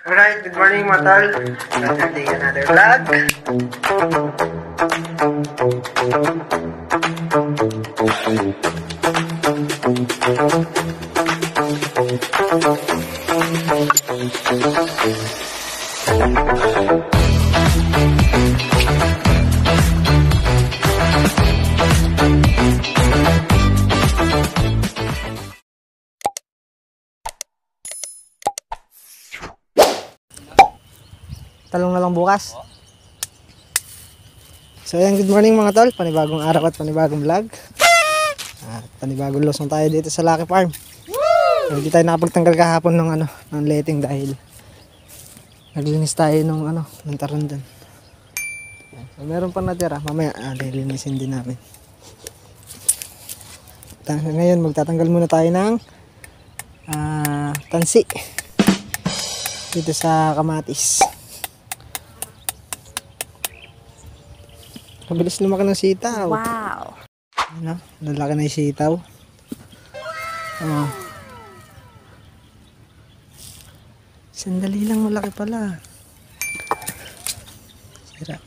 Alright, good morning mga tol. Another day, another vlog. Talong na lang bukas. So ayan, good morning mga tol. Panibagong araw at panibagong vlog. At panibagong losong tayo dito sa Lucky Farm. Hindi tayo nakapagtanggal kahapon ng letting dahil naglinis tayo ng taron dun. So meron pa natira, mamaya lilinisin din namin. Ngayon magtatanggal muna tayo ng tansi dito sa kamatis. Mabilis lumaki ng sitaw. Wow. Lalaki na yung sitaw. Sandali lang, malaki pala. Sira.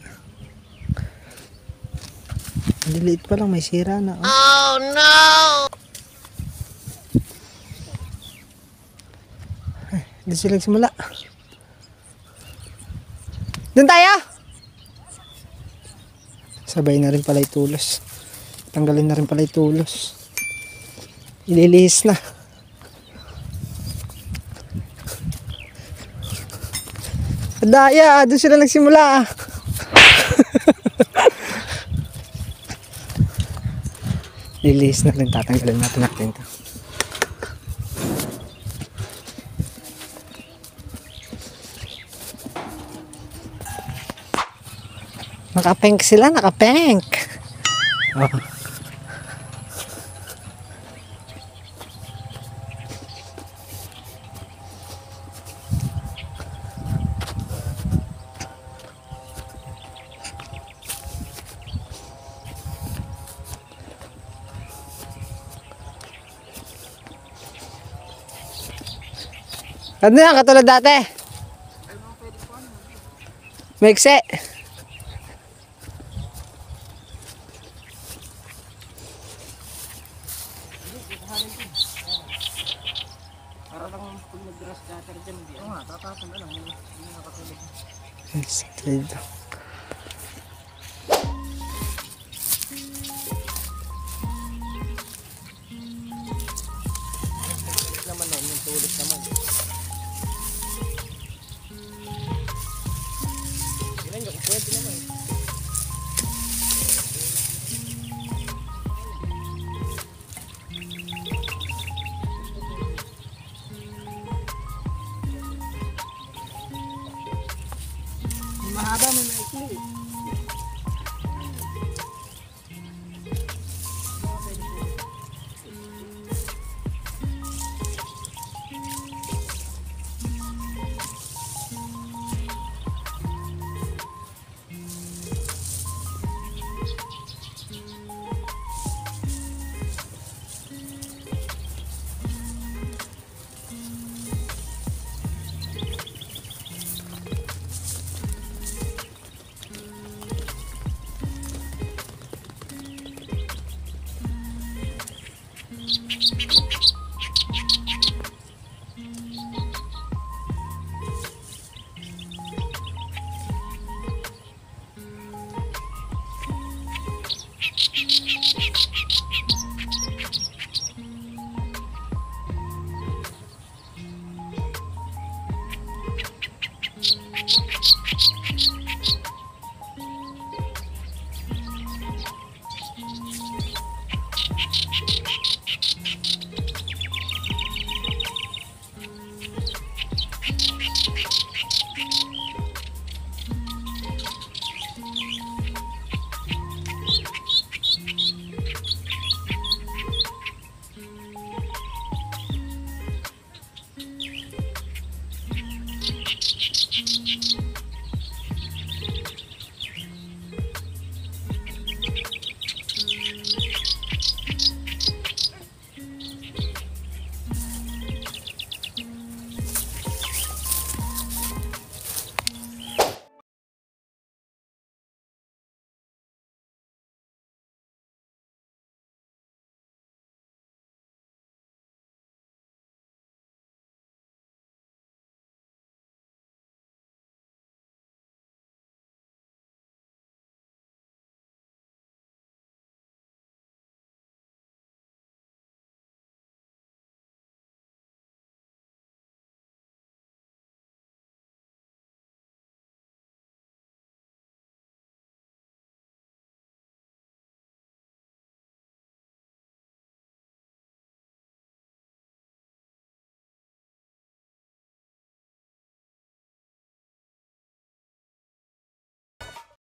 Maliliit pa lang, may sira na. Oh no! Hindi sila nagsimula. Doon tayo! Sabay na rin pala itulos. Tanggalin na rin pala itulos. Ililihis na. Daya, doon sila nagsimula. Lilihis na rin, tatanggalin natin ito. Naka-pink sila, naka-pink. Oh. Ano yan, katulad dati? Maikse. Dito. Mahaba, may maikli.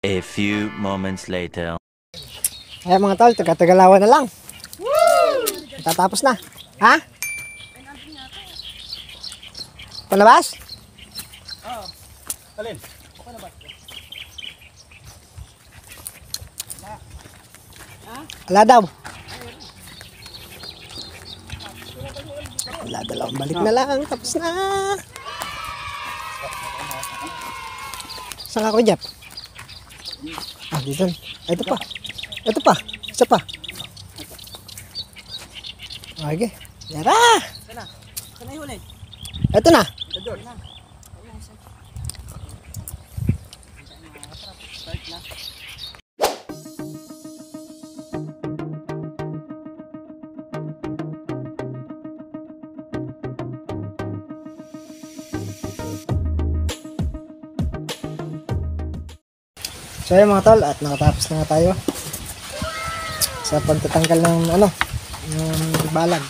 A few moments later. Ayan mga tol, taga-tagalawan na lang. Tatapos na. Ha? Palabas? Oo. Alin? Wala daw. Wala daw. Balik na lang. Tapos na. Saan ako, Jeff? Ah, dito. Ay, ito pa. Ito pa. Isa pa. Okay. Yara! Saan ay huli? Ito na. So yun mga tol, at nakatapos na nga tayo sa pagtatanggal ng ano, yung balag.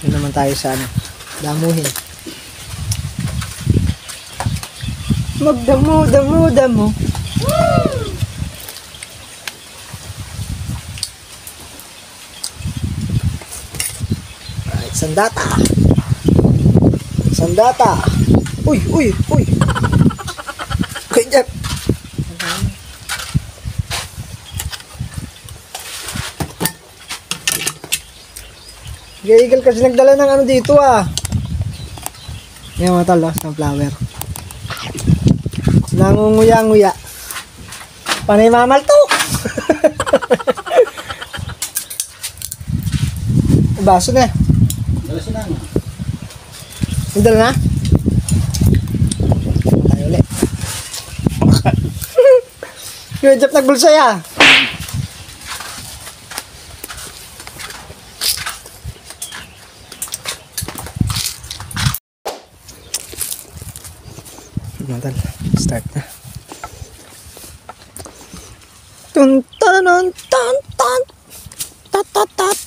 Yun naman tayo sa ano, damuhin. Magdamo. Alright, sandata. Uy. Okay, Jeff. Gaigal kasi nagdala ng ano dito ah. Yan mga tol, sunflower. Nangunguya-nguya. Panay mamaltok. Baso na. Dala sila nga. Nandala na? Tayo ulit. Yung Jeff nagbulsay ah. Natal, start na. Tun tan tan tan tat tat tat.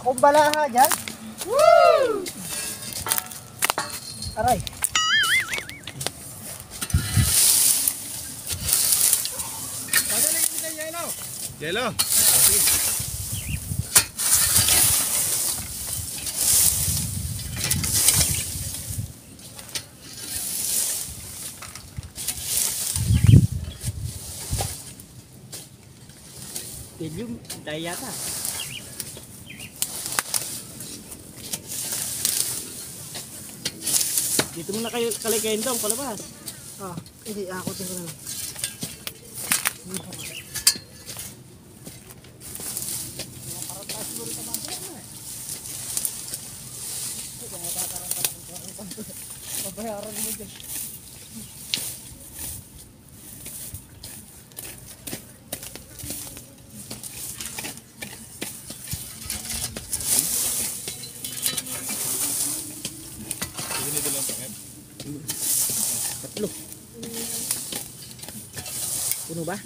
Kumbalaha dyan. Woo! Aray. Yelo. Helium, daya yata. Dito muna kayo kalikayin dong, palabas. Ah, hindi. Akutin ko na lang. Babayaran mo dyan. Tatlo. Puno ba?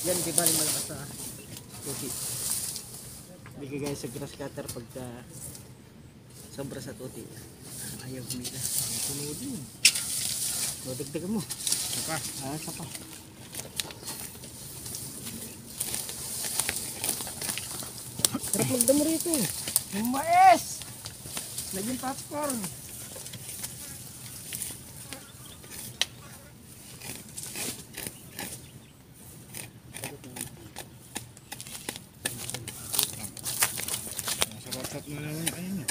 Yan, di bali malakas sa tuti. Bigay guys sa grass cutter pagka sobra sa tuti. Ayaw kumita. Puno din. So, dagdagan mo. Sapa. Sapa. Sarap magdamo rito. Yung mais! Naging popcorn. Sa WhatsApp na lang yung ayun niya.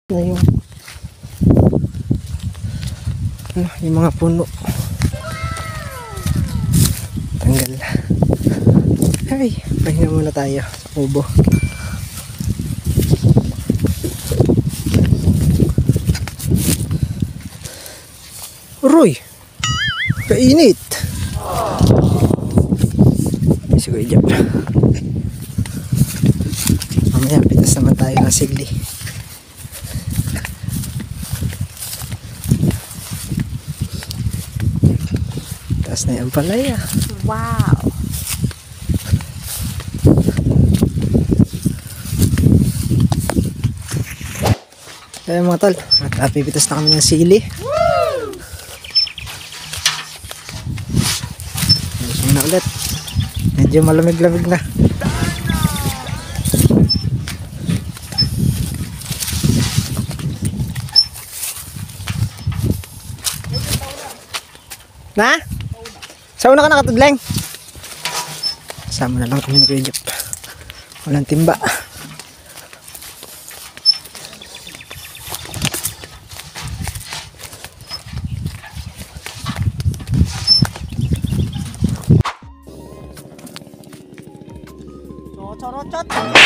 Na yung mga puno. Tanggal. Ay, pahinga muna tayo sa kubo. Uroy! Kainit! Si Kuya Jap. Mamaya, pitas naman tayo ng sigli. Taas na yung palaya. Wow! Kaya mga tol, at pipitas na kami ng sili. Gusto na ulit. Medyo malamig-lamig na. Na? Sa una ka nakatudleng? Sama na lang kami ni Kuya Jeff. Walang timba. Chorot-chorot!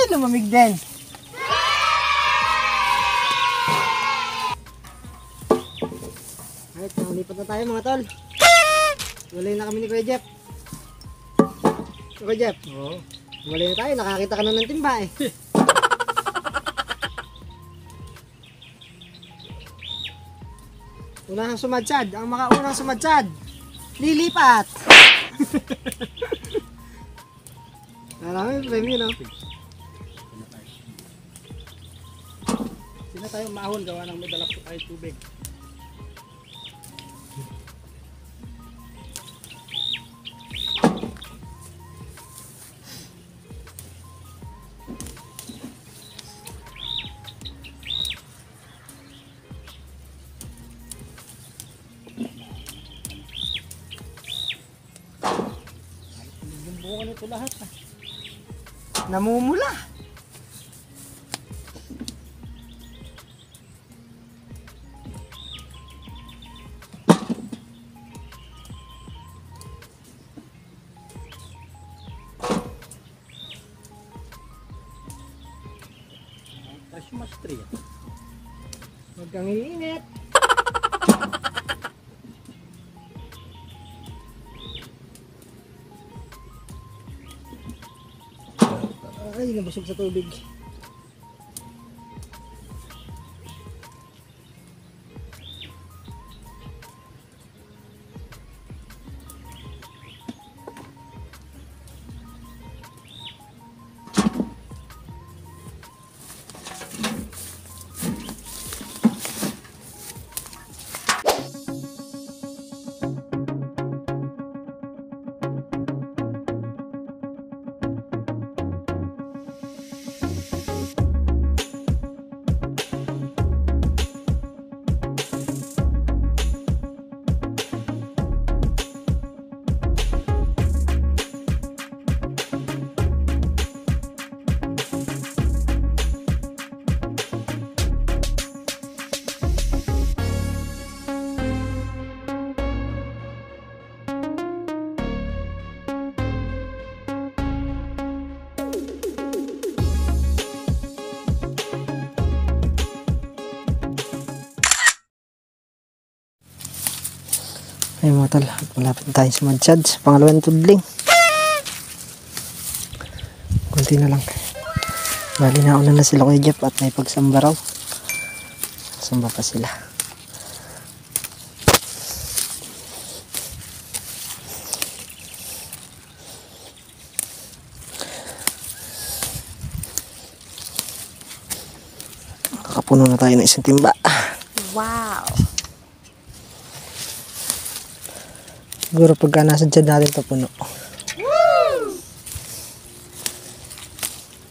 lumamig din. Alright, nakalipat na tayo mga tol. Walay na kami ni Kuya Jeff. Kuya Jeff? Oo. Walay na tayo, nakakita ka na ng timba eh. Unang sumadsad, ang makaunang sumadsad. Lilipat! Marami premyo, no? Sino tayo maahon gawa ng may dala po tayo tubig. Yung buo nito lahat ah. Namumula. Tapos yung mastery. Huwag kang iinit. Ay, nabusog sa tubig. Ay mga tol, malapit na tayo sa Madsad sa pangalawang tudling. Kunti na lang. Bali nauna na sila Kuya Jeff at may pagsamba raw. Samba pa sila. Kakapuno na tayo ng isang timba. Wow! Siguro pagka nasa dyan natin ito puno.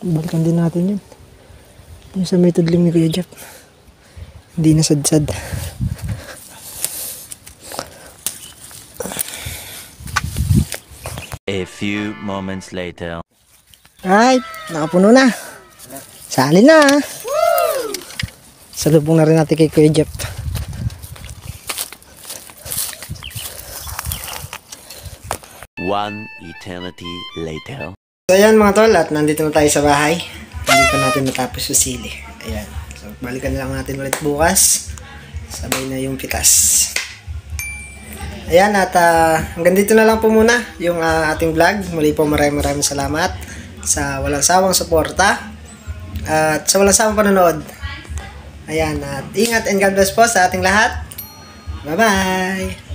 Balikan din natin yun. Yung sa may tudling ni Kuya Jeff. Hindi nasadsad. A few moments later. Alright, nakapuno na. Sali na. Salubong na rin natin kay Kuya Jeff. One eternity later. So ayan mga tol, at nandito na tayo sa bahay. Hindi pa natin matapos yung sili. Ayan. So balikan na lang natin ulit bukas. Sabay na yung pitas. Ayan, at hanggang dito na lang po muna yung ating vlog. Muli po maraming salamat sa walang sawang suporta at sa walang sawang panonood. Ayan, at ingat and God bless po sa ating lahat. Bye bye!